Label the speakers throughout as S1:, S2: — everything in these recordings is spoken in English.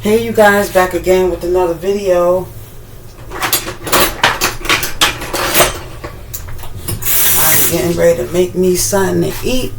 S1: Hey you guys, back again with another video. I'm getting ready to make me something to eat.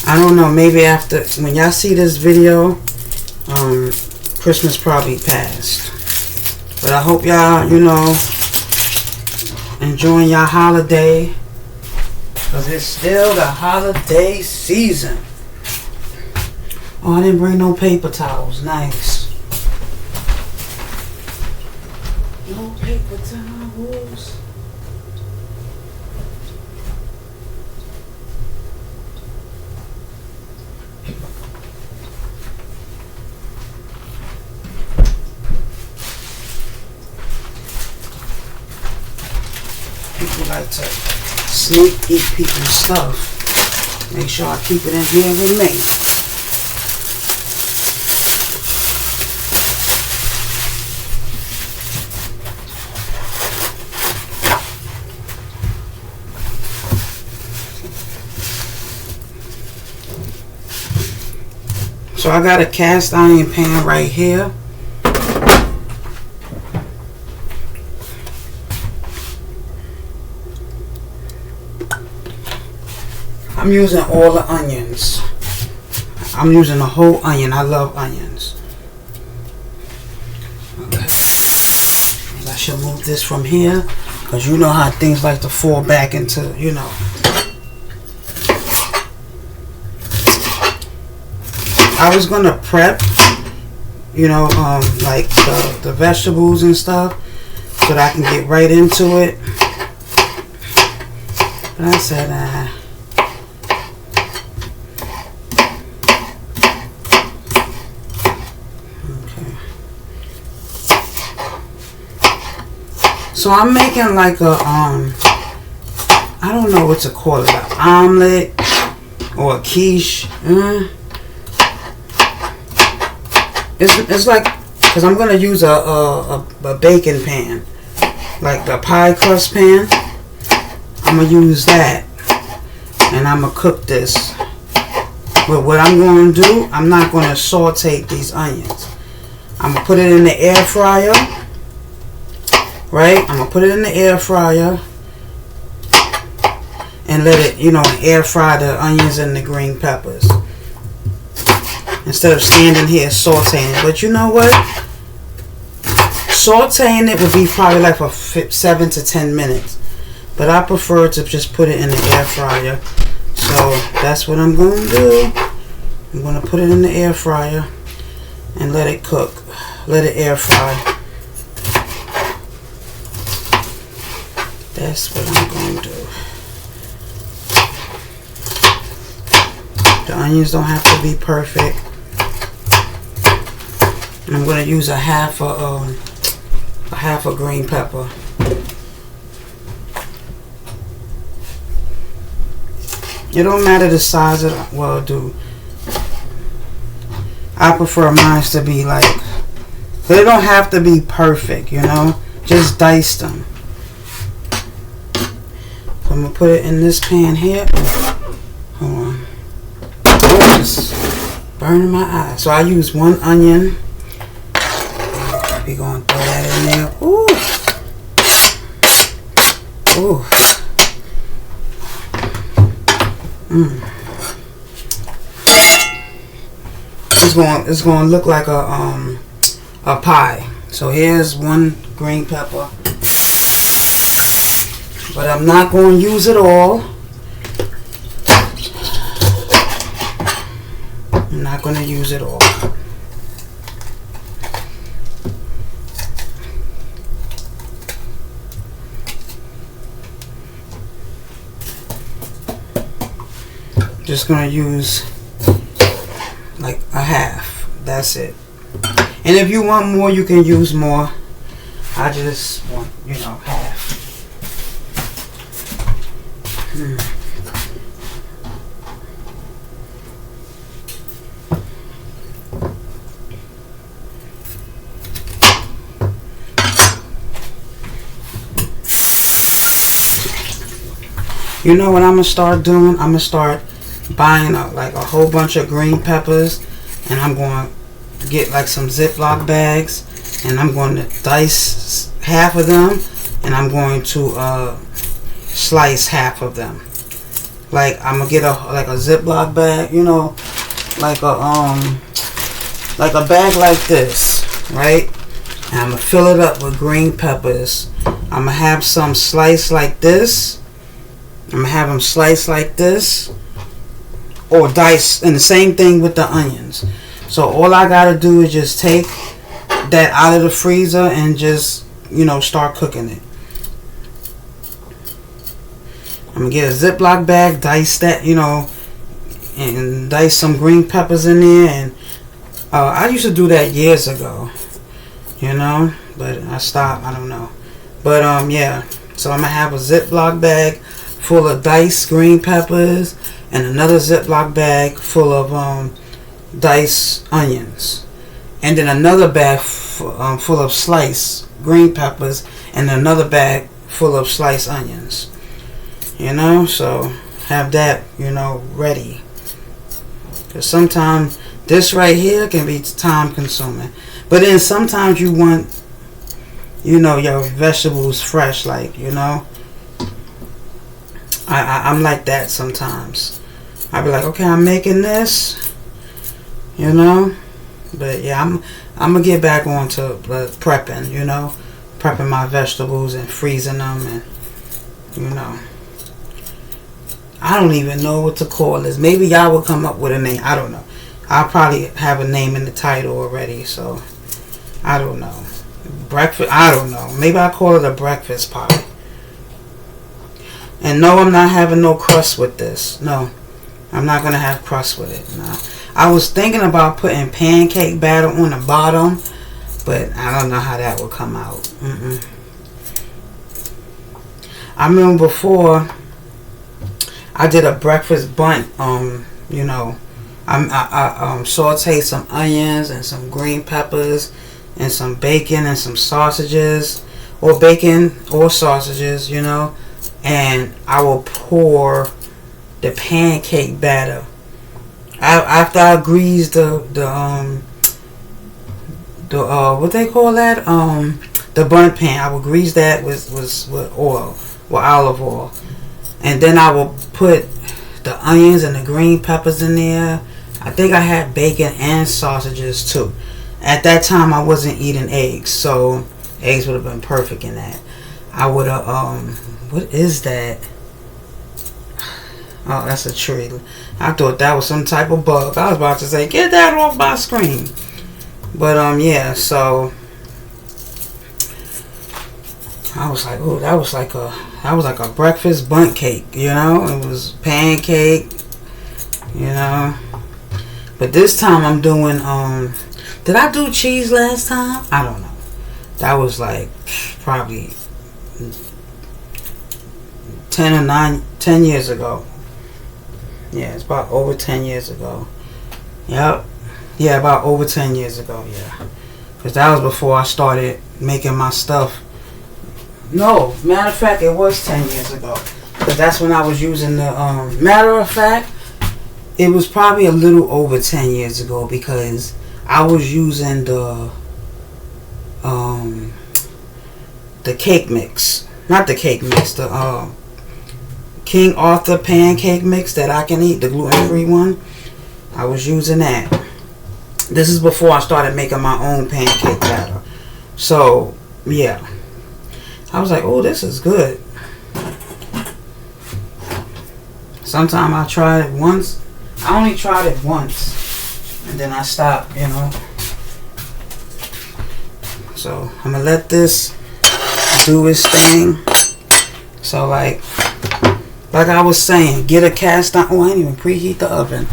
S1: I don't know, maybe after, when y'all see this video, Christmas probably passed. But I hope y'all, enjoying your holiday. Because it's still the holiday season. Oh, I didn't bring no paper towels. Nice. No paper towels. People like to sneak eat people's stuff. Make sure I keep it in here with me. So I got a cast iron pan right here. I'm using all the onions. I'm using the whole onion. I love onions. Okay. I should move this from here because you know how things like to fall back into, I was gonna prep, like the vegetables and stuff so that I can get right into it. But I said, So I'm making like a, I don't know what to call it, an omelette or a quiche. It's like, because I'm going to use a baking pan, like the pie crust pan. I'm going to use that, and I'm going to cook this. But what I'm going to do, I'm not going to saute these onions. I'm going to put it in the air fryer. Right? I'm going to put it in the air fryer and let it, air fry the onions and the green peppers. Instead of standing here sauteing it. But you know what? Sauteing it would be probably like for 7 to 10 minutes. But I prefer to just put it in the air fryer. So that's what I'm going to do. I'm going to put it in the air fryer and let it cook. Let it air fry. That's what I'm going to do. The onions don't have to be perfect. And I'm going to use a half a green pepper. It don't matter the size of it. Well, I prefer mine to be like, but it don't have to be perfect, Just dice them. I'm going to put it in this pan here. Hold on. It's burning my eyes. So I use one onion. We're going to throw that in there. Ooh. Ooh. It's going to look like a pie. So here's one green pepper. But I'm not going to use it all. I'm not going to use it all. Just going to use like a half. That's it. And if you want more, you can use more. I just want, half. You know what I'm gonna start doing? I'm gonna start buying like a whole bunch of green peppers, and I'm going to get like some Ziploc bags, and I'm going to dice half of them, and I'm going to slice half of them. Like I'm gonna get a Ziploc bag, you know, like a bag like this, right? And I'm gonna fill it up with green peppers. I'm gonna have some sliced like this. I'm gonna have them sliced like this, or diced, and the same thing with the onions. So all I gotta do is just take that out of the freezer and just, you know, start cooking it. I'm gonna get a Ziploc bag, dice that, you know, and dice some green peppers in there. And I used to do that years ago, you know, but I stopped. I don't know, but yeah. So I'm gonna have a Ziploc bag full of diced green peppers, and another Ziploc bag full of diced onions, and then another bag full of sliced green peppers, and another bag full of sliced onions. You know, so have that, you know, ready. Because sometimes this right here can be time consuming, but then sometimes you want, you know, your vegetables fresh, like, you know. I'm like that sometimes. I be like, okay, I'm making this, you know, but yeah, I'm gonna get back on to prepping, you know, prepping my vegetables and freezing them, and you know, I don't even know what to call this. Maybe y'all will come up with a name. I don't know. I'll probably have a name in the title already, so I don't know. Breakfast. I don't know. Maybe I'll call it a breakfast pie. And no, I'm not having no crust with this. No, I'm not going to have crust with it. No. I was thinking about putting pancake batter on the bottom, but I don't know how that will come out. I remember before I did a breakfast bundt. You know, I sauteed some onions and some green peppers and some bacon and some sausages, or bacon or sausages, you know. And I will pour the pancake batter after I grease the what they call that, the bundt pan. I will grease that with oil, with olive oil, and then I will put the onions and the green peppers in there. I think I had bacon and sausages too. At that time I wasn't eating eggs, so eggs would have been perfect in that. I would have what is that? Oh, that's a tree. I thought that was some type of bug. I was about to say, get that off my screen. But yeah, so I was like, oh, that was like a breakfast bundt cake, you know? It was pancake, you know. But this time I'm doing did I do cheese last time? I don't know. That was like probably 10 years ago. Yeah, it's about over 10 years ago. Yep. Yeah, about over 10 years ago, yeah. Because that was before I started making my stuff. No, matter of fact, it was 10 years ago. Because that's when I was using the, matter of fact, it was probably a little over 10 years ago, because I was using the cake mix. Not the cake mix, the, King Arthur pancake mix that I can eat, the gluten-free one. I was using that. This is before I started making my own pancake batter. So, yeah. I was like, oh, this is good. Sometimes I tried it once. I only tried it once. And then I stopped, you know. So, I'm going to let this do its thing. So, like I was saying, get a cast iron. Oh, I didn't even preheat the oven.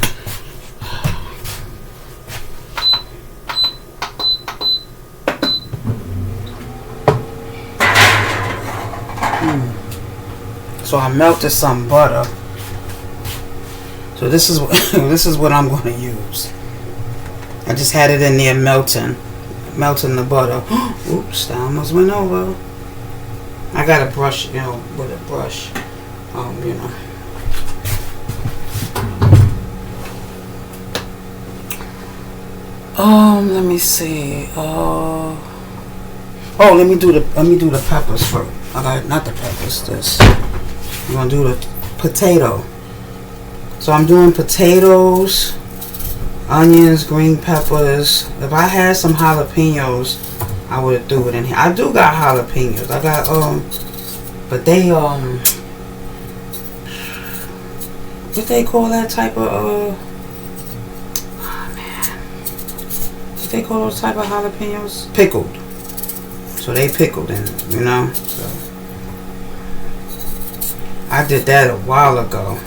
S1: So I melted some butter. So this is what I'm going to use. I just had it in there melting the butter. Oops, that almost went over. I got a brush, you know, with a brush. You know. Let me see. Oh, let me do the peppers first. Not the peppers. This. I'm gonna do the potato. So I'm doing potatoes, onions, green peppers. If I had some jalapenos, I would do it in here. I do got jalapenos. I got but they what they call that type of oh man, what they call those type of jalapenos? Pickled. So they pickled in, you know. So I did that a while ago.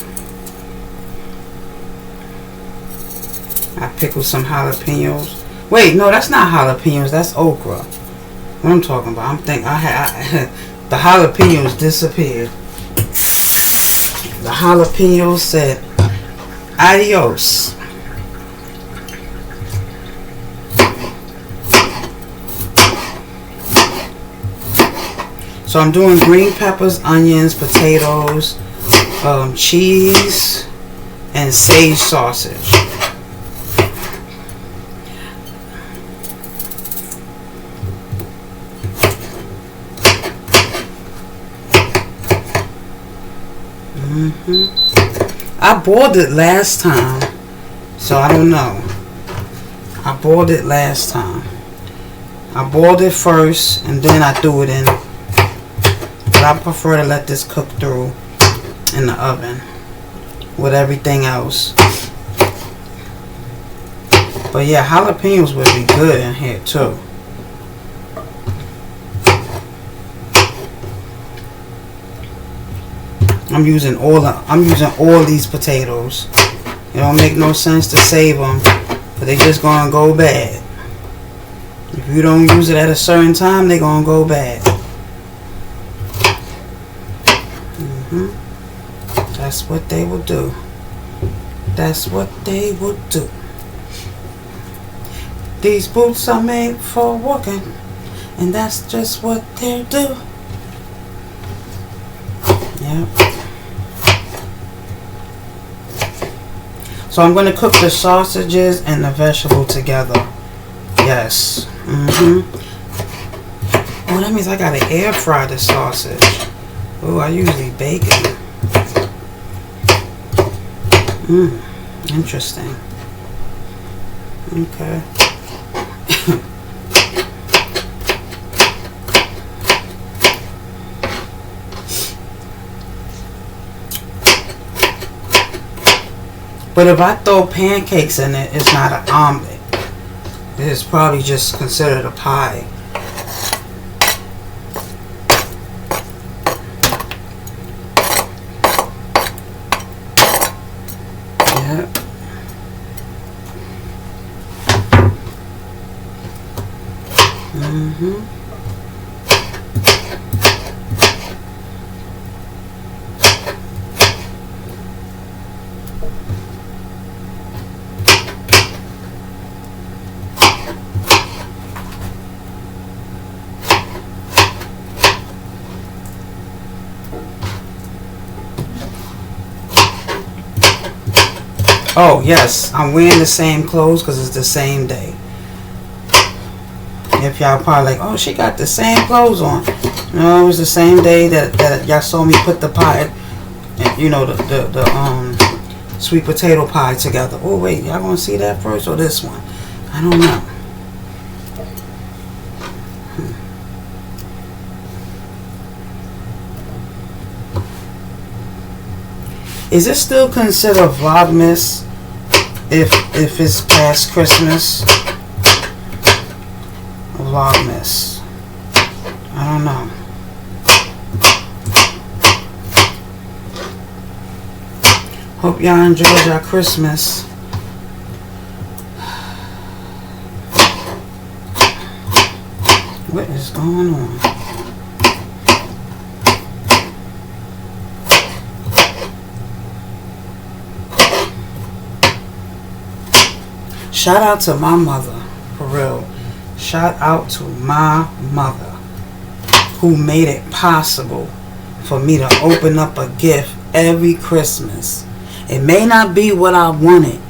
S1: I pickled some jalapenos. Wait, no, that's not jalapenos. That's okra. What I'm talking about? I'm thinking the jalapenos disappeared. The jalapenos said adios. So I'm doing green peppers, onions, potatoes, cheese, and sage sausage. I boiled it last time, so I don't know. I boiled it last time. I boiled it first, and then I threw it in. But I prefer to let this cook through in the oven with everything else. But yeah, jalapenos would be good in here too. I'm using all these potatoes. It don't make no sense to save them, but they just gonna go bad. If you don't use it at a certain time, they gonna go bad. That's what they will do. That's what they will do. These boots are made for walking, and that's just what they do. Yep. So I'm going to cook the sausages and the vegetable together. Yes. Oh, that means I got to air fry the sausage. Oh, I usually bake it. Interesting. Okay. But if I throw pancakes in it, it's not an omelet. It's probably just considered a pie. Yeah. Oh, yes, I'm wearing the same clothes because it's the same day. If y'all probably like, oh, she got the same clothes on. No, it was the same day that y'all saw me put the pie, you know, the sweet potato pie together. Oh, wait, y'all gonna see that first or this one? I don't know. Is it still considered Vlogmas if it's past Christmas? Vlogmas. I don't know. Hope y'all enjoyed your Christmas. What is going on? Shout out to my mother, for real. Shout out to my mother who made it possible for me to open up a gift every Christmas. It may not be what I wanted,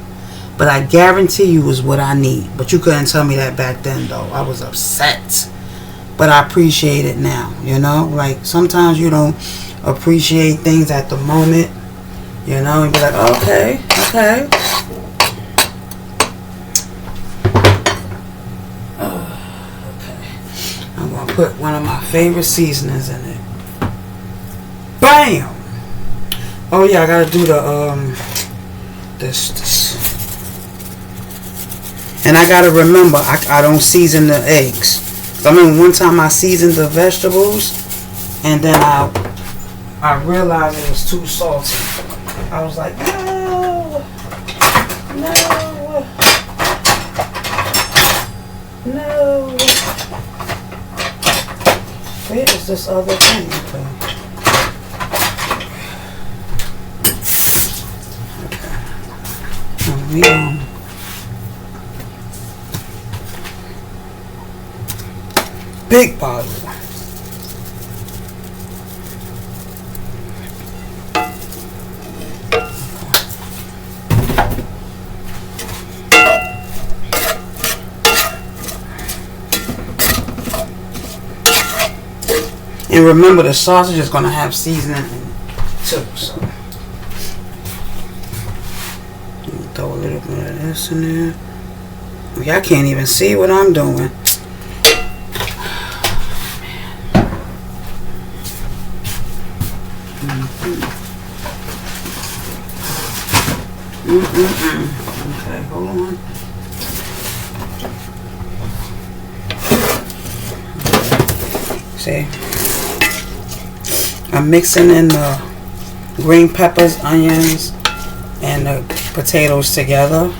S1: but I guarantee you is what I need. But you couldn't tell me that back then, though. I was upset. But I appreciate it now, you know? Like, sometimes you don't appreciate things at the moment, you know? And be like, okay. I'm going to put one of my favorite seasonings in it. Bam! Oh, yeah, I got to do the, this. And I got to remember, I don't season the eggs. I mean, one time I seasoned the vegetables, and then I realized it was too salty. I was like, no. Where is this other thing? Okay. Big bottle. And remember, the sausage is going to have seasoning in it too. So throw a little bit of this in there. Y'all can't even see what I'm doing. Okay, hold on. See, I'm mixing in the green peppers, onions, and the potatoes together,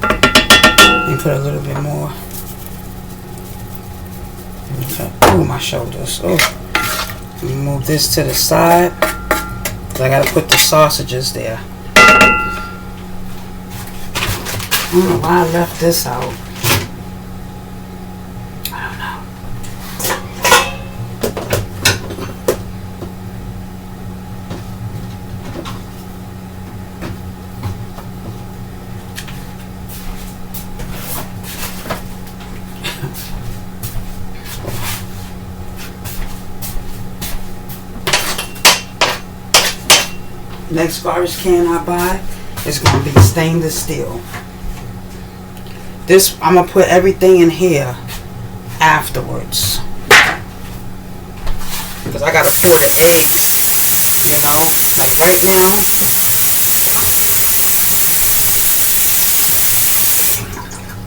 S1: and put a little bit more. Okay. Ooh, my shoulders. Oh, move this to the side. I gotta put the sausages there. I don't know why I left this out. I don't know. Next garbage can I buy is going to be stainless steel. This, I'm going to put everything in here afterwards. Because I got to pour the eggs, you know, like right now.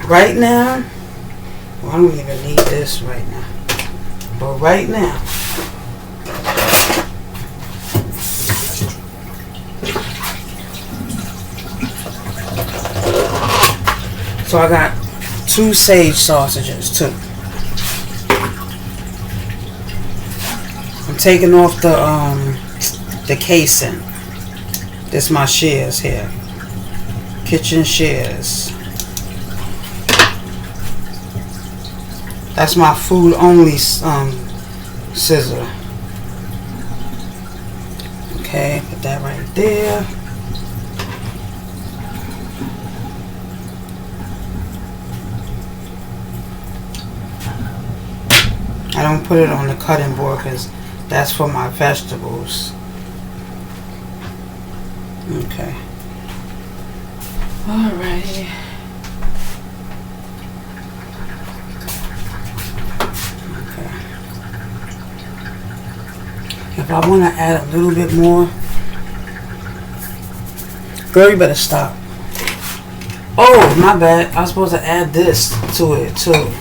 S1: Right now, well, I don't even need this right now. But right now, so I got 2 sage sausages too. I'm taking off the casing. This my shears here. Kitchen shears. That's my food only scissor. Okay, put that right there. I don't put it on the cutting board because that's for my vegetables. Okay. Alrighty. Okay. If I want to add a little bit more, girl, you better stop. Oh, my bad. I was supposed to add this to it too.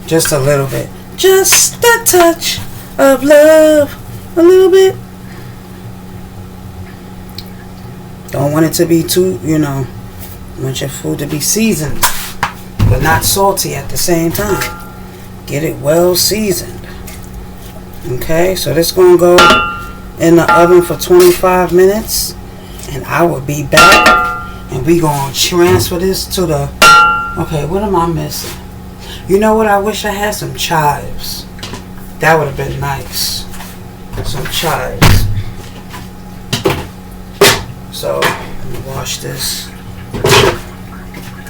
S1: Just a little bit. Just a touch of love. A little bit. Don't want it to be too, you know, want your food to be seasoned, but not salty at the same time. Get it well seasoned. Okay, so this going to go in the oven for 25 minutes. And I will be back. And we going to transfer this to the... Okay, what am I missing? You know what? I wish I had some chives. That would have been nice. Some chives. So, I'm going to wash this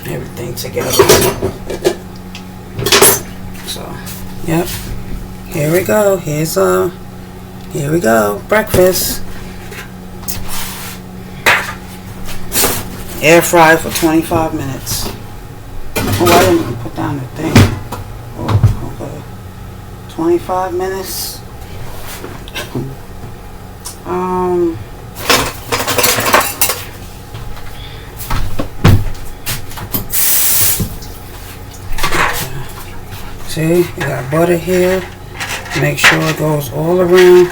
S1: everything together. So, yep. Here we go. Here we go. Breakfast. Air fry for 25 minutes. Oh, I didn't even put down the thing. Oh, okay. 25 minutes. See, you got butter here. Make sure it goes all around.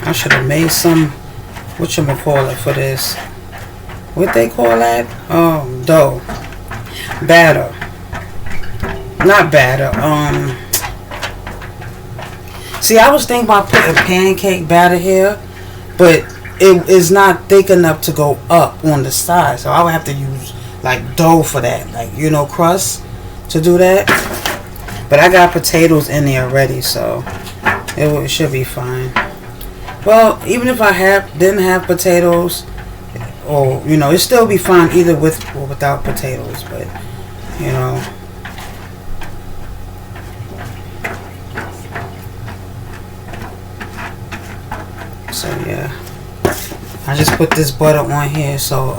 S1: I should have made some, whatchamacallit for this. What they call that? Dough. Batter. Not batter. See, I was thinking about putting pancake batter here, but it is not thick enough to go up on the side, so I would have to use like dough for that, like, you know, crust to do that. But I got potatoes in there already, so it should be fine. Well, even if I didn't have potatoes, or you know, it still be fine either with or without potatoes. But you know. So yeah, I just put this butter on here so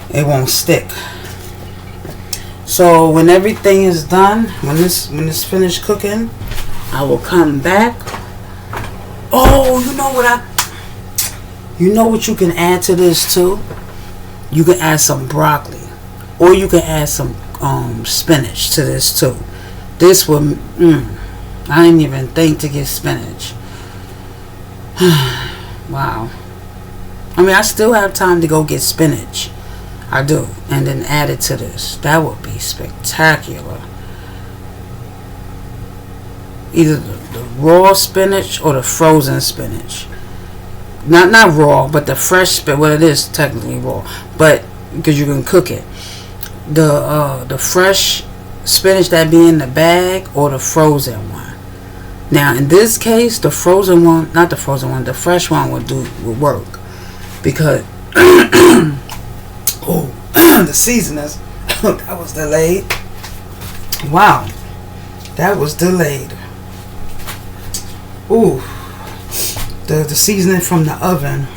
S1: it won't stick. So when everything is done, when it's finished cooking, I will come back. Oh, you know what you can add to this too? You can add some broccoli, or you can add some spinach to this too. This would I didn't even think to get spinach. Wow. I mean, I still have time to go get spinach. I do. And then add it to this. That would be spectacular. Either the raw spinach or the frozen spinach. Not raw, but the fresh spinach. Well, it is technically raw, but because you can cook it. The fresh spinach that be in the bag or the frozen one. Now, in this case, the frozen one, not the frozen one, the fresh one would work, because oh, the seasonings that was delayed. Wow, that was delayed. Ooh, the seasoning from the oven.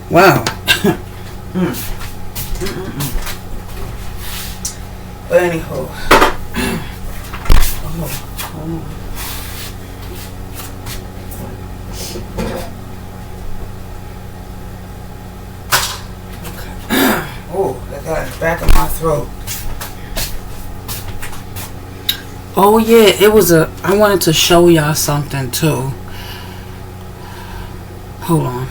S1: Wow. But anyhow, oh, I got it back of my throat. Oh yeah, I wanted to show y'all something too. Hold on.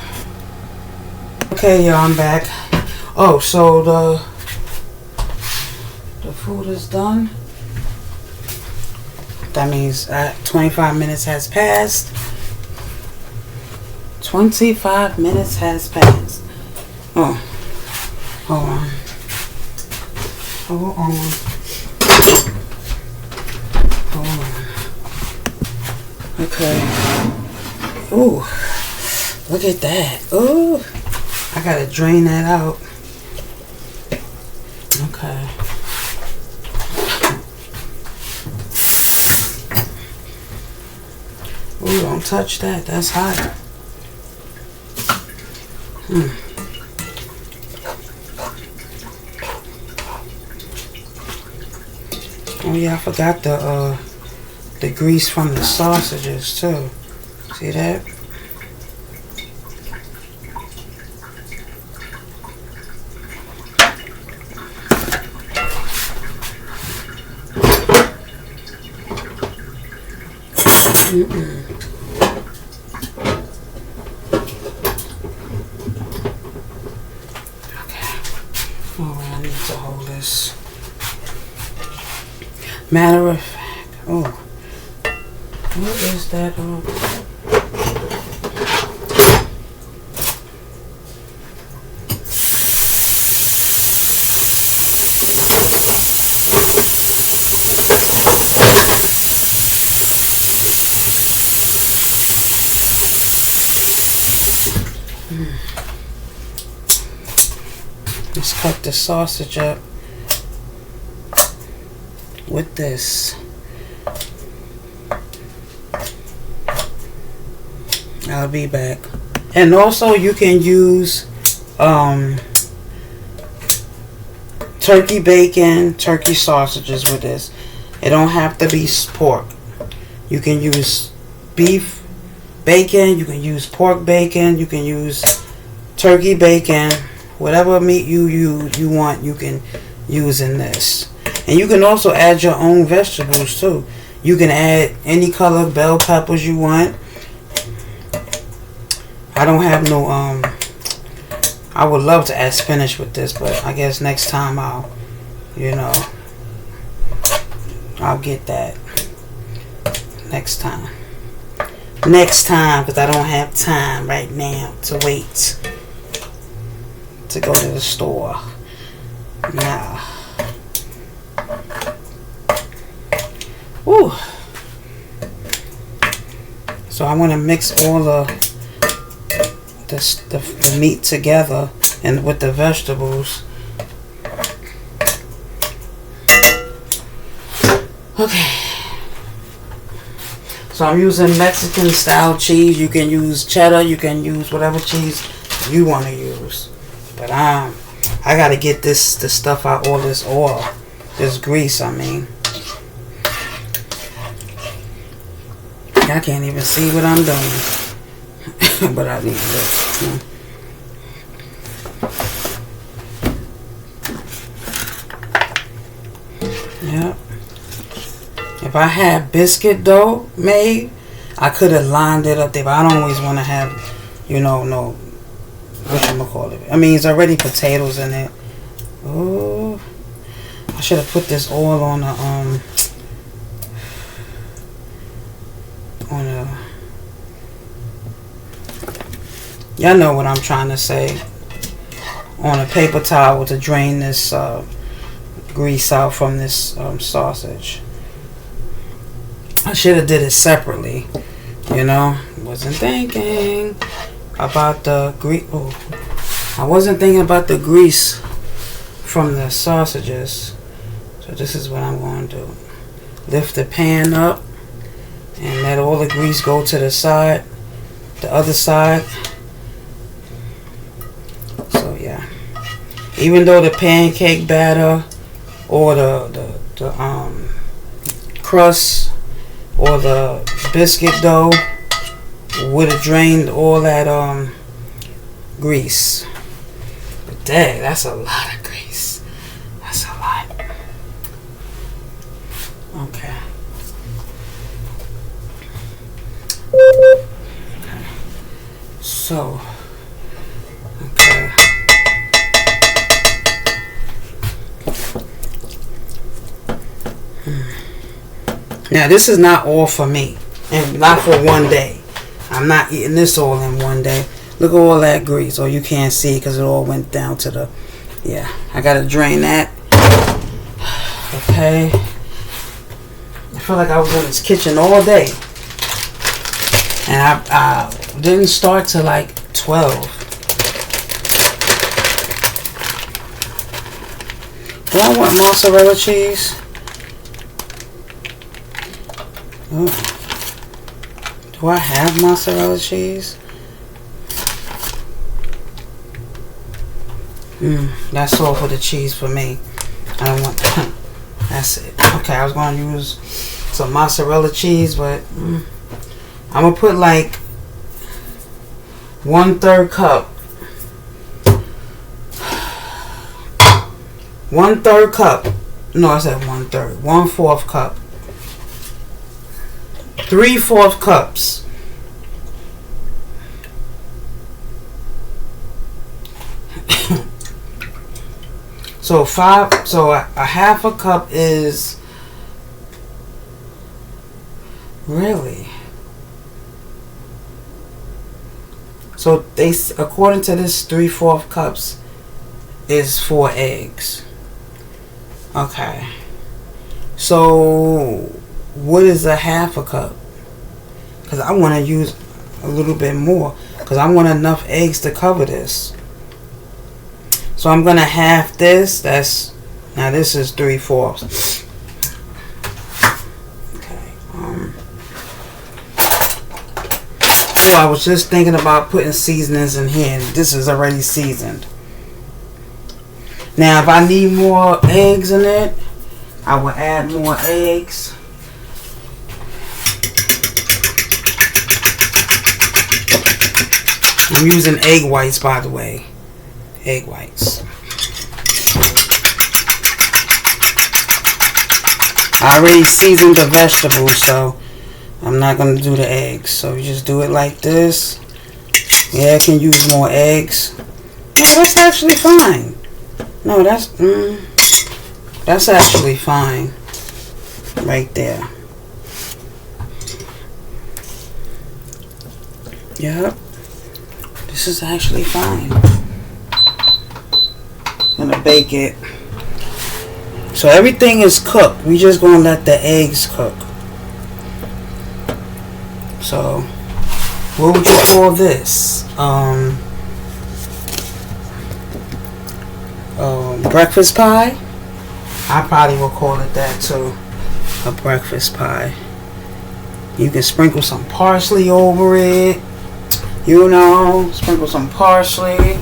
S1: Okay, y'all, I'm back. Oh, so the food is done. That means 25 minutes has passed. 25 minutes has passed. Oh, hold on. Hold on. Hold on. Okay. Ooh, look at that. Ooh, I gotta drain that out. Okay. Ooh, don't touch that. That's hot. Oh yeah, I forgot the grease from the sausages too. See that? Matter of fact, oh, what is that? Let's cut the sausage up with this. I'll be back. And also you can use turkey bacon, turkey sausages with this. It don't have to be pork. You can use beef bacon, you can use pork bacon, you can use turkey bacon, whatever meat you want, you can use in this. And you can also add your own vegetables too. You can add any color bell peppers you want. I don't have no I would love to add spinach with this, but I guess next time I'll get that next time, because I don't have time right now to wait to go to the store. Nah. Woo. So I want to mix all the meat together and with the vegetables. Okay. So I'm using Mexican style cheese. You can use cheddar. You can use whatever cheese you want to use. But I gotta get the stuff out, all this oil, this grease. I mean, I can't even see what I'm doing. But I need this. Yeah. If I had biscuit dough made, I could have lined it up there, but I don't always want to have, no, whatchamacallit. I mean, it's already potatoes in it. Oh, I should have put this oil on y'all know what I'm trying to say, on a paper towel to drain this grease out from this sausage. I should have did it separately, wasn't thinking about the grease. Oh, I wasn't thinking about the grease from the sausages. So this is what I'm going to do. Lift the pan up and let all the grease go to the side, the other side. So yeah, even though the pancake batter or the crust or the biscuit dough would have drained all that grease, but dang, that's a lot of grease. That's a lot. Okay. So, okay. Now this is not all for me, and not for one day. I'm not eating this all in one day. Look at all that grease. Oh, you can't see because it all went down to the, yeah, I gotta drain that. Okay. I feel like I was in this kitchen all day, and I didn't start till like 12. Do I want mozzarella cheese? Oh. Do I have mozzarella cheese? That's all for the cheese for me. I don't want that. That's it. Okay, I was going to use some mozzarella cheese, but I'm going to put like 1/3 cup. 1/3 cup. No, I said 1/3. 1/4 cup. 3/4 cups. So a half a cup is really. So according to this 3/4 cups is 4 eggs. Okay. So what is a half a cup? Because I want to use a little bit more, because I want enough eggs to cover this. So I'm gonna half this. Now this is 3/4. Okay. Oh, I was just thinking about putting seasonings in here. This is already seasoned. Now, if I need more eggs in it, I will add more eggs. I'm using egg whites, by the way. Egg whites. I already seasoned the vegetables, so I'm not going to do the eggs. So you just do it like this. Yeah, I can use more eggs. Yeah, that's actually fine. No, that's actually fine. Right there. Yep. This is actually fine. I'm gonna bake it. So everything is cooked. We just gonna let the eggs cook. So, what would you call this? Breakfast pie? I probably will call it that too. A breakfast pie. You can sprinkle some parsley over it. You know, sprinkle some parsley.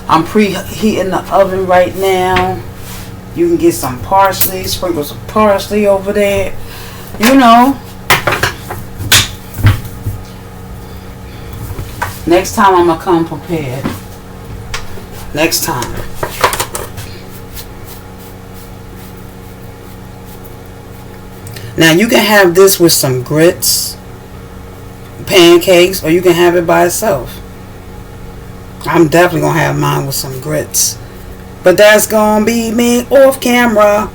S1: I'm preheating the oven right now. You can get some parsley, sprinkle some parsley over there. You know. Next time I'm gonna come prepared. Next time. Now you can have this with some grits, pancakes, or you can have it by itself. I'm definitely gonna have mine with some grits, but that's gonna be me off camera.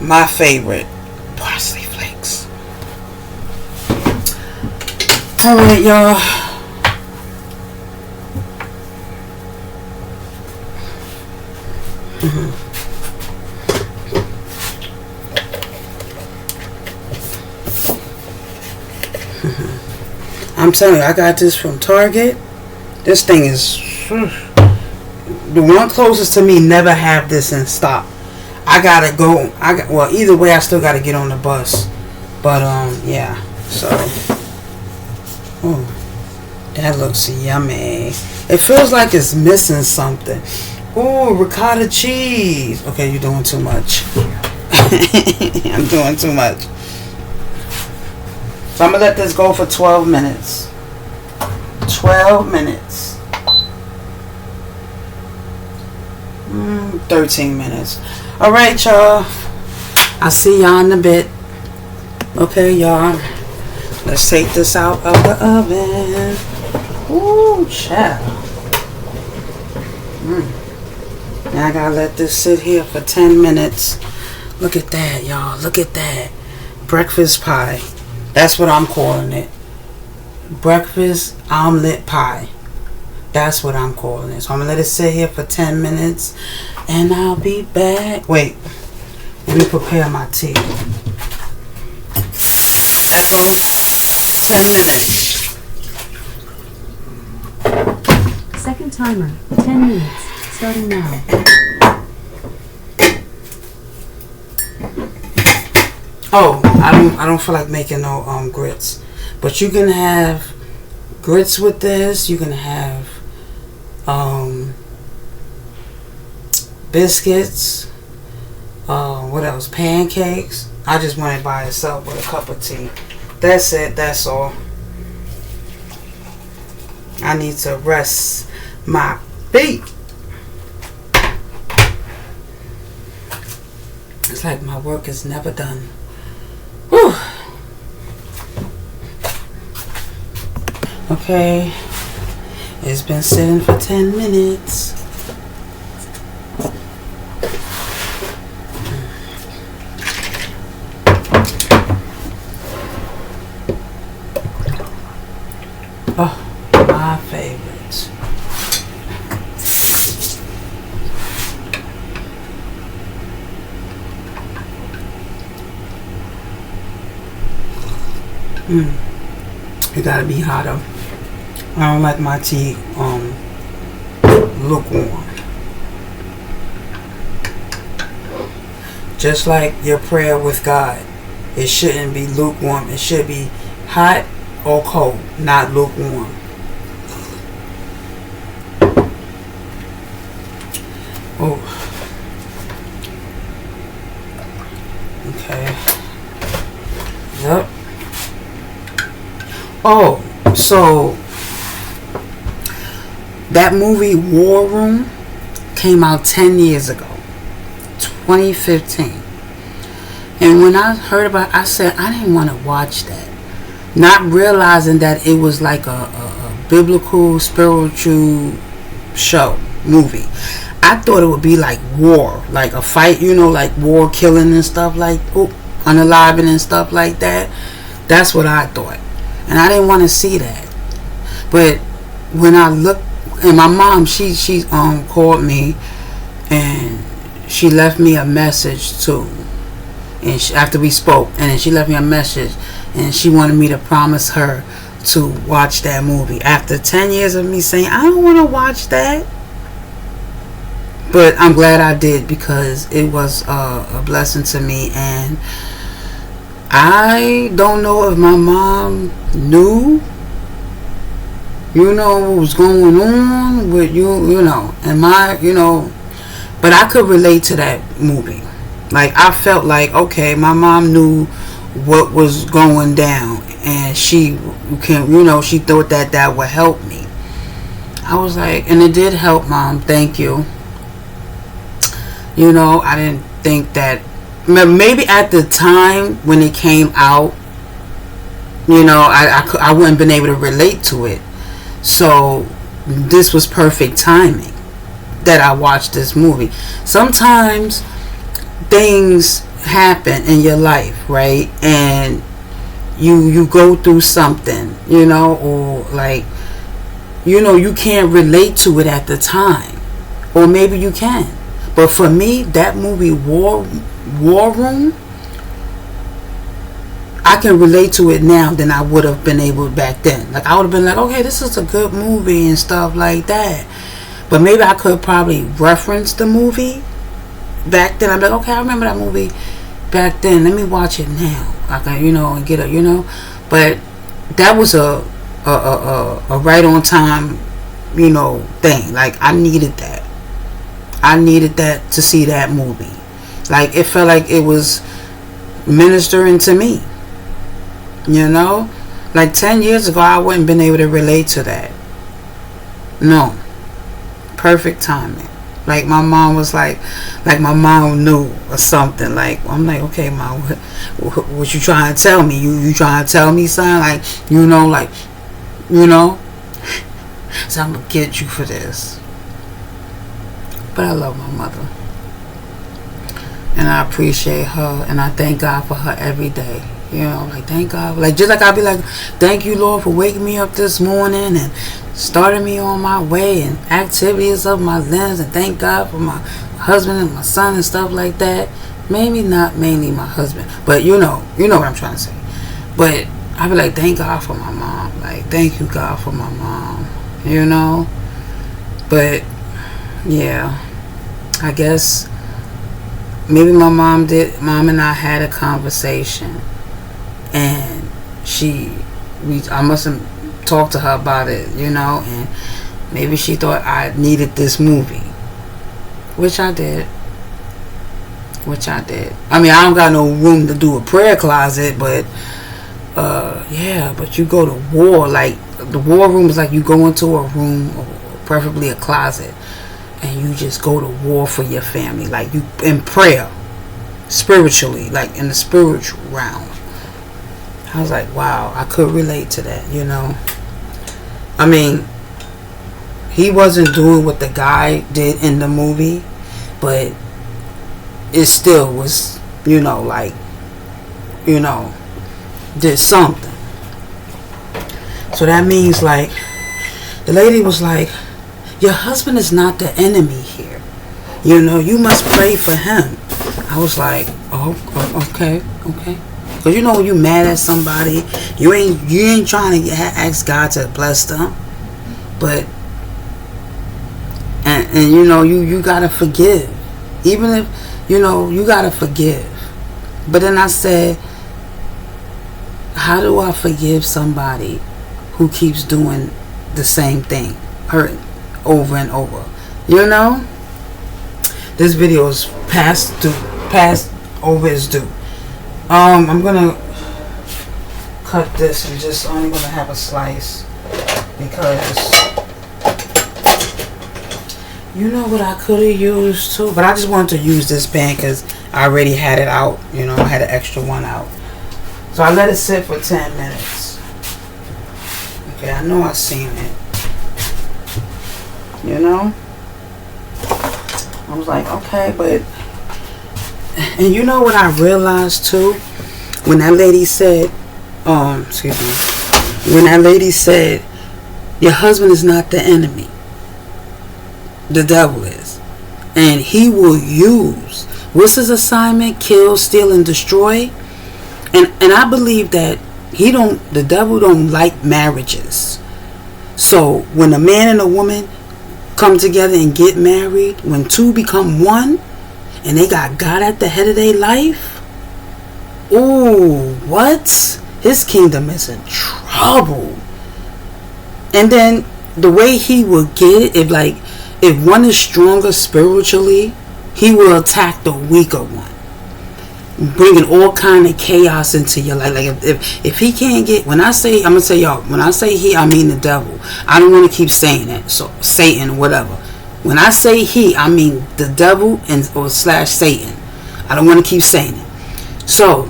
S1: My favorite, parsley flakes. All right, y'all. I'm telling you, I got this from Target. This thing is... The one closest to me never have this in stock. I gotta go... Well, either way, I still gotta get on the bus. But, yeah. So... Oh, that looks yummy. It feels like it's missing something. Ooh, ricotta cheese. Okay, you're doing too much. I'm doing too much. So I'm going to let this go for 12 minutes. 12 minutes. 13 minutes. Alright, y'all. I'll see y'all in a bit. Okay, y'all. Let's take this out of the oven. Ooh, child. Now I gotta let this sit here for 10 minutes. Look at that, y'all. Look at that. Breakfast pie. That's what I'm calling it. Breakfast omelet pie. That's what I'm calling it. So I'm going to let it sit here for 10 minutes. And I'll be back. Wait. Let me prepare my tea. There goes 10 minutes.
S2: Second timer. 10 minutes. Starting now.
S1: Oh, I don't feel like making no grits, but you can have grits with this. You can have biscuits. What else? Pancakes. I just want it by itself with a cup of tea. That's it. That's all. I need to rest my feet. It's like my work is never done. Whew. Okay, it's been sitting for 10 minutes. Oh, my favorites. It gotta be hotter. I don't like my tea lukewarm. Just like your prayer with God, it shouldn't be lukewarm. It should be hot or cold, not lukewarm. Oh. Okay. Yep. Oh, so that movie War Room came out 10 years ago, 2015. And when I heard about it, I said I didn't want to watch that. Not realizing that it was like a biblical, spiritual movie. I thought it would be like war, like a fight, like war killing and stuff like, unaliving and stuff like that. That's what I thought. And I didn't want to see that. But when I looked, and my mom, she called me and she left me a message too. And after we spoke, and then she left me a message and she wanted me to promise her to watch that movie. After 10 years of me saying, I don't want to watch that. But I'm glad I did, because it was a blessing to me. And I don't know if my mom knew, what was going on with and but I could relate to that movie. Like, I felt like, okay, my mom knew what was going down, and she thought that would help me. I was like, and it did help, Mom. Thank you. I didn't think that, maybe at the time when it came out, I wouldn't been able to relate to it. So this was perfect timing that I watched this movie. Sometimes things happen in your life, right? And you go through something, or like, you can't relate to it at the time. Or maybe you can. But for me, that movie War Room, I can relate to it now than I would have been able back then. Like, I would have been like, okay, this is a good movie and stuff like that. But maybe I could probably reference the movie back then. I'm like, okay, I remember that movie back then. Let me watch it now. I can, and get it, But that was a right on time, thing. Like, I needed that. I needed that to see that movie. Like, it felt like it was ministering to me. Like 10 years ago, I wouldn't been able to relate to that. No. Perfect timing. Like, my mom was like my mom knew or something. Like, I'm like, okay, Mom, what you trying to tell me? You trying to tell me something? Like, so I'm going to get you for this. But I love my mother. And I appreciate her. And I thank God for her every day. Like, thank God. Like, just like I'll be like, thank you, Lord, for waking me up this morning and starting me on my way and activities of my limbs. And thank God for my husband and my son and stuff like that. Maybe not mainly my husband. But you know what I'm trying to say. But I'll be like, thank God for my mom. Like, thank you, God, for my mom. But, yeah. I guess maybe my mom and I had a conversation, and I must have talked to her about it, and maybe she thought I needed this movie, which I did. I mean, I don't got no room to do a prayer closet, but but you go to war, like the war room is like you go into a room, or preferably a closet, and you just go to war for your family, like you in prayer, spiritually, like in the spiritual realm. I was like, wow, I could relate to that, I mean, he wasn't doing what the guy did in the movie, but it still was, did something. So that means, like, the lady was like, your husband is not the enemy here. You must pray for him. I was like, okay. Because when you mad at somebody, you ain't trying to ask God to bless them. But, and And you gotta forgive. Even if, you gotta forgive. But then I said, how do I forgive somebody who keeps doing the same thing, hurt over and over? This video is past over its due. I'm gonna cut this and just only gonna have a slice because what I could have used too, but I just wanted to use this pan because I already had it out. I had an extra one out, so I let it sit for 10 minutes. Okay, I know I've seen it. I was like, okay, but and what I realized too, when that lady said, when that lady said, your husband is not the enemy, the devil is, and he will use, what's his assignment? Kill, steal, and destroy. And I believe that the devil don't like marriages. So when a man and a woman come together and get married, when two become one and they got God at the head of their life, ooh, what? His kingdom is in trouble. And then the way he will get it, if one is stronger spiritually, he will attack the weaker one, bringing all kind of chaos into your life. Like if he can't get, when I say, I'm gonna say y'all, when I say he, I mean the devil. I don't want to keep saying that. So Satan, whatever. When I say he, I mean the devil or / Satan. I don't want to keep saying it. So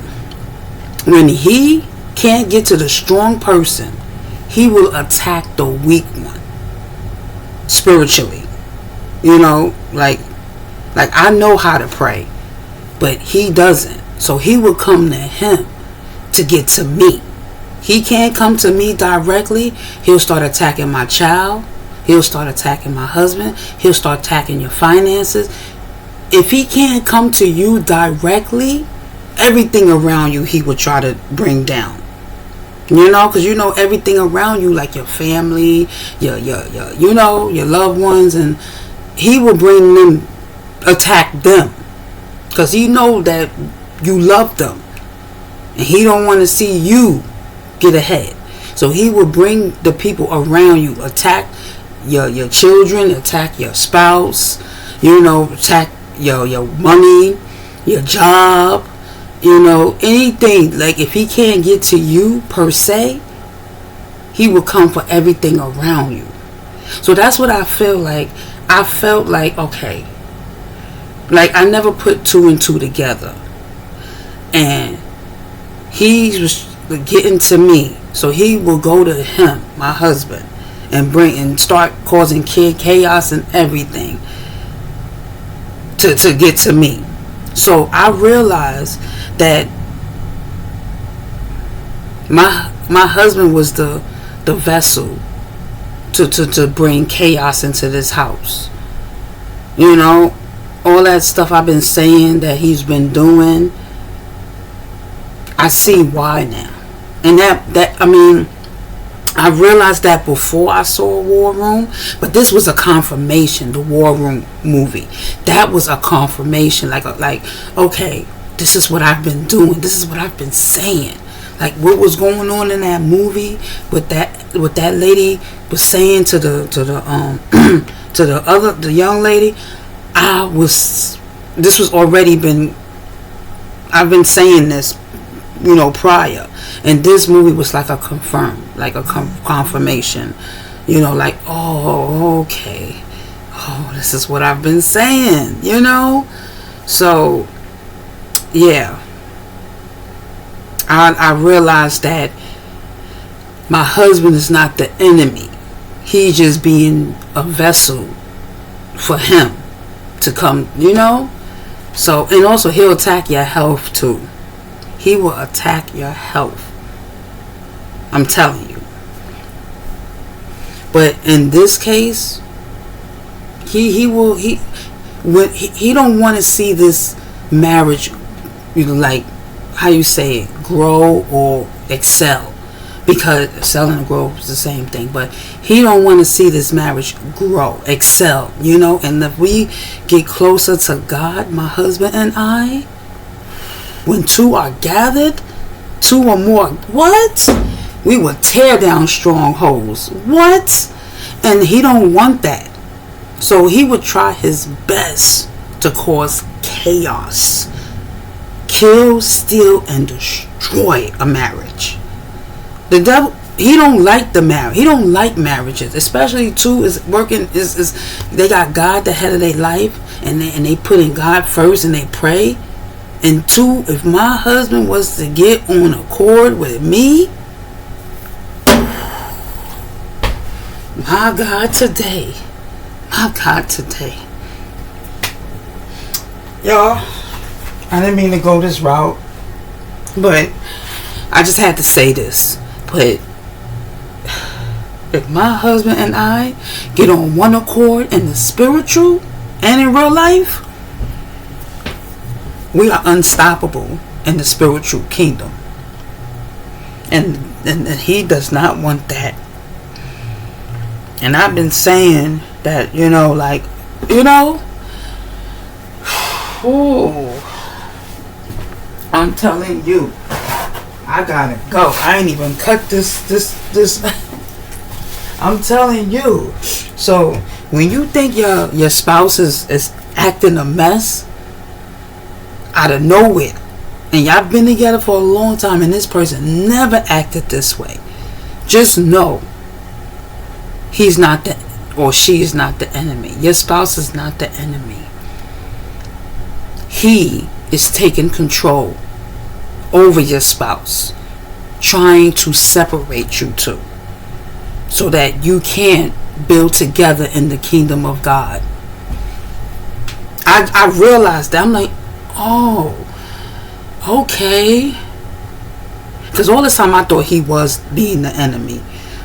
S1: when he can't get to the strong person, he will attack the weak one spiritually. Like I know how to pray, but he doesn't. So he will come to him to get to me. He can't come to me directly. He'll start attacking my child. He'll start attacking my husband. He'll start attacking your finances. If he can't come to you directly, everything around you he will try to bring down. Because everything around you, like your family, your loved ones, and he will bring them, attack them, because he know that you love them, and he don't want to see you get ahead. So he will bring the people around you, attack your children, attack your spouse, attack your money, your job, anything. Like if he can't get to you per se, he will come for everything around you. So that's what I feel like. I felt like, okay, like I never put two and two together, and he was getting to me, so he will go to him, my husband, and start causing chaos and everything to get to me. So I realized that my husband was the vessel to bring chaos into this house. All that stuff I've been saying that he's been doing, I see why now. And I realized that before I saw War Room, but this was a confirmation. The War Room movie, that was a confirmation. Like okay, this is what I've been doing. This is what I've been saying. Like what was going on in that movie with that lady was saying to the to the young lady. This was already been. I've been saying this, prior, and this movie was like a confirmation, like, oh, okay, oh, this is what I've been saying, so yeah, I realized that my husband is not the enemy. He's just being a vessel for him to come, so, and also he'll attack your health too. He will attack your health, I'm telling you. But in this case, he don't want to see this marriage, like how you say it, grow or excel, because selling and grow is the same thing, but he don't want to see this marriage grow, excel, and if we get closer to God, my husband and I, when two are gathered, two or more, what? We will tear down strongholds. What? And he don't want that. So he would try his best to cause chaos, kill, steal, and destroy a marriage. The devil, he don't like the marriage. He don't like marriages, especially two is working. Is they got God the head of their life, and they putting God first, and they pray. And two, if my husband was to get on accord with me, my God today, y'all, I didn't mean to go this route, but I just had to say this. But if my husband and I get on one accord in the spiritual and in real life, we are unstoppable in the spiritual kingdom. And he does not want that. And I've been saying that, I'm telling you, I gotta go. I ain't even cut this. I'm telling you. So when you think your spouse is acting a mess out of nowhere, and y'all been together for a long time, and this person never acted this way, just know he's not or she is not the enemy. Your spouse is not the enemy. He is taking control over your spouse, trying to separate you two, so that you can't build together in the kingdom of God. I realized that. I'm like, oh, okay. Because all this time I thought he was being the enemy,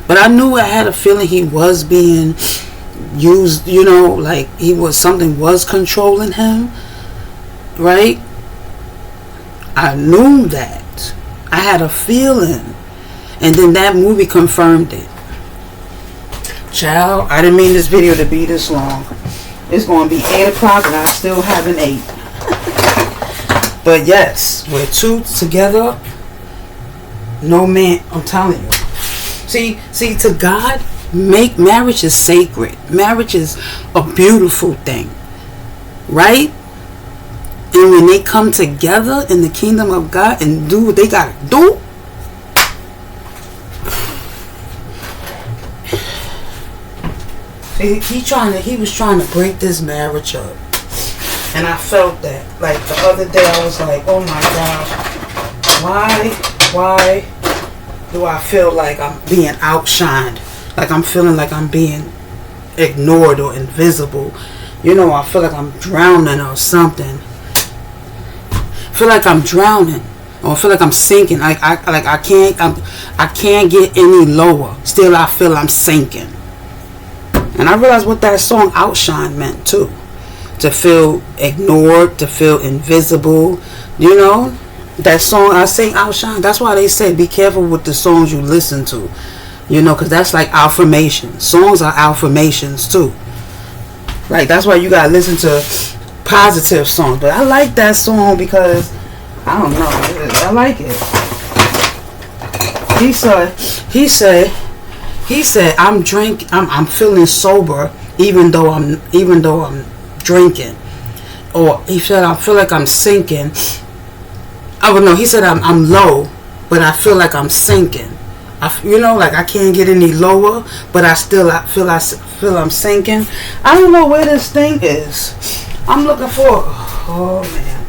S1: but I knew, I had a feeling he was being used, like something was controlling him, right? I knew that. I had a feeling. And then that movie confirmed it. Child, I didn't mean this video to be this long. It's going to be 8 o'clock and I still haven't ate. But yes, we're two together. No man, I'm telling you. See, to God, marriage is sacred. Marriage is a beautiful thing. Right? And when they come together in the kingdom of God and do what they gotta do, he was trying to break this marriage up, and I felt that. Like the other day, I was like, oh my gosh, why do I feel like I'm being outshined? Like I'm feeling like I'm being ignored or invisible. I feel like I'm drowning or something. I feel like I'm drowning, or I feel like I'm sinking. I can't get any lower. Still, I feel I'm sinking. And I realized what that song "Outshine" meant too. To feel ignored, to feel invisible. That song I sing, "Outshine." That's why they say be careful with the songs you listen to. Because that's like affirmations. Songs are affirmations too. Like that's why you gotta listen to positive songs. But I like that song because I don't know, I like it. He said I'm feeling sober even though I'm drinking. Or he said I feel like I'm sinking. Oh no, he said I'm low, but I feel like I'm sinking. Like I can't get any lower, but I feel I'm sinking. I don't know where this thing is. I'm looking for. Oh man,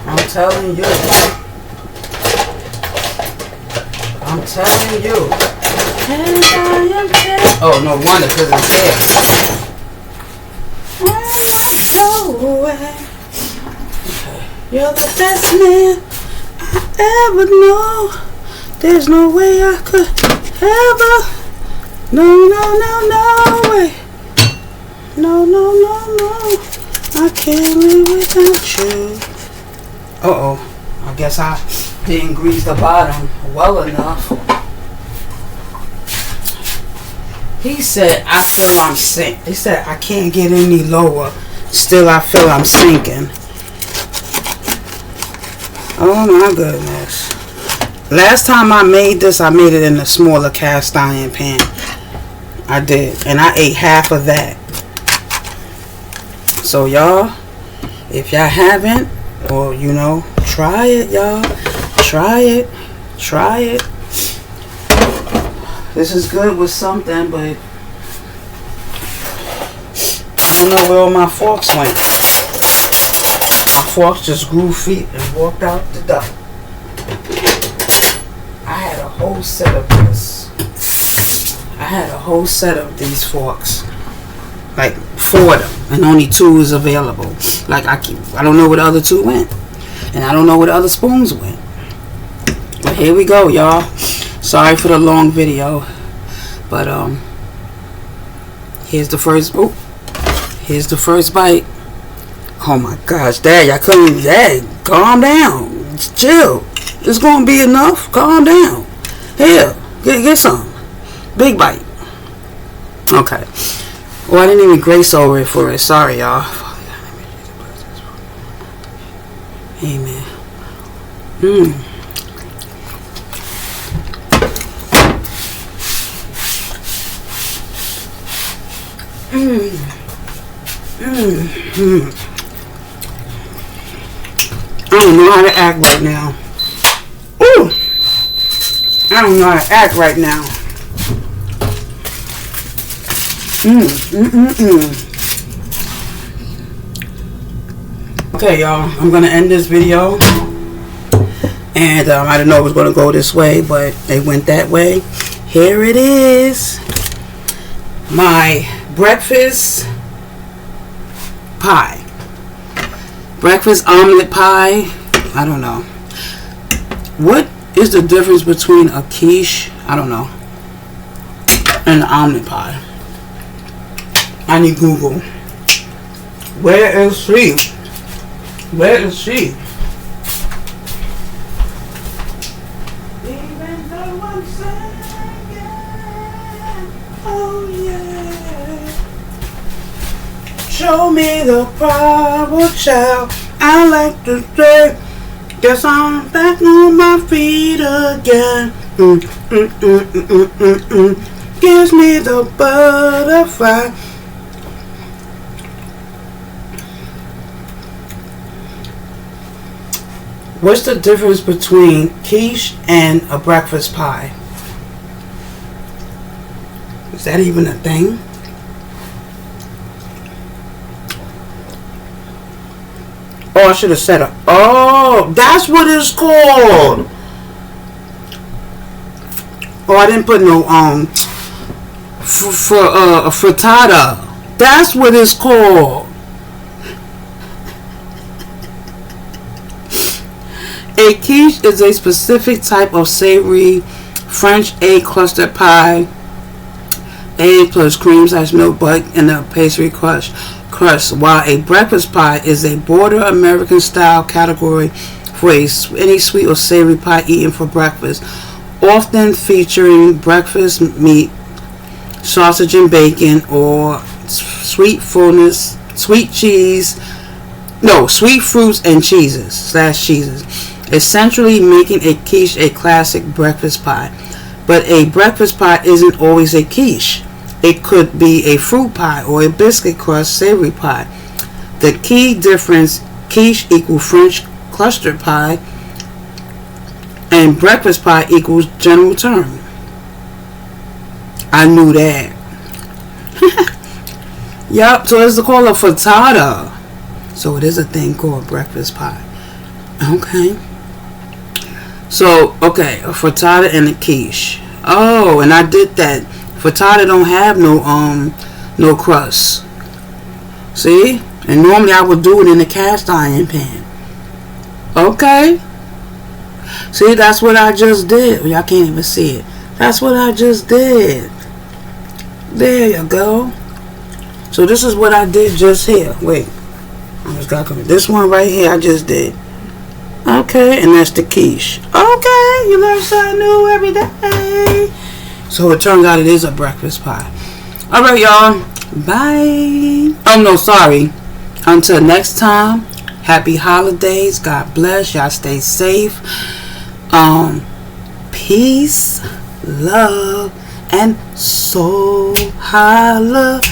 S1: I'm telling you. And I am dead. Oh no wonder, because it's there. And I go away. You're the best man I ever know. There's no way I could ever. No way. No. I can't live without you. I guess I Didn't grease the bottom well enough. He said, I feel I'm sinking. He said, I can't get any lower. Still, I feel I'm sinking. Oh my goodness. Last time I made this, I made it in a smaller cast iron pan. I did. And I ate half of that. So y'all, if y'all haven't, or you know, try it, y'all. Try it. Try it. This is good with something, but I don't know where all my forks went. My forks just grew feet and walked out the door. I had a whole set of this. I had a whole set of these forks. Like 4 of them. And only 2 is available. Like I don't know where the other 2 went. And I don't know where the other spoons went. But here we go, y'all. Sorry for the long video. But here's the first here's the first bite. Oh my gosh, Dad, y'all couldn't. Dad, calm down. Just chill. It's gonna be enough. Calm down. Here, get some. Big bite. Okay. Oh, I didn't even grace over it for it. Sorry, y'all. Amen. I don't know how to act right now. Ooh! I don't know how to act right now. Okay, y'all. I'm gonna end this video. And I didn't know it was gonna go this way, but it went that way. Here it is. My breakfast pie. Breakfast omelet pie. I don't know. What is the difference between a quiche, I don't know, and an omelet pie? I need Google. Where is she? Where is she? Even though I'm saying, oh yeah. Show me the power, child. I like to say, guess I'm back on my feet again. Gives me the butterfly. What's the difference between quiche and a breakfast pie? Is that even a thing? Oh, I should have said it. Oh, that's what it's called. Oh, I didn't put no a frittata. That's what it's called. A quiche is a specific type of savory French egg cluster pie. Egg plus cream / milk butter and a pastry crust. While a breakfast pie is a broader American style category for any sweet or savory pie eaten for breakfast, often featuring breakfast meat, sausage and bacon, or sweet fruits and cheeses / essentially making a quiche a classic breakfast pie. But a breakfast pie isn't always a quiche. It could be a fruit pie or a biscuit crust savory pie. The key difference: quiche equals French cluster pie, and breakfast pie equals general term. I knew that. Yup, so it's called a frittata. So it is a thing called breakfast pie. Okay. So, okay, a frittata and a quiche. Oh, and I did that. Frittata don't have no crust. See? And normally I would do it in a cast iron pan. Okay. See, that's what I just did. Y'all can't even see it. That's what I just did. There you go. So this is what I did just here. Wait. I just got this one right here I just did. Okay. So this is what I did just here. Wait. I just got this one right here I just did. There you go. So this is what I did just here. Wait. I just got this one right here I just did. There you go. So this is what I did just here. Wait. I just got this one right here I just did. There you go. So this is what I did just here. Wait. I just got this one right here I just did. Okay, and that's the quiche. Okay, you learn something new every day. So it turns out it is a breakfast pie. All right, y'all. Bye. Oh, no, sorry. Until next time, happy holidays. God bless. Y'all stay safe. Peace, love, and soul holiday.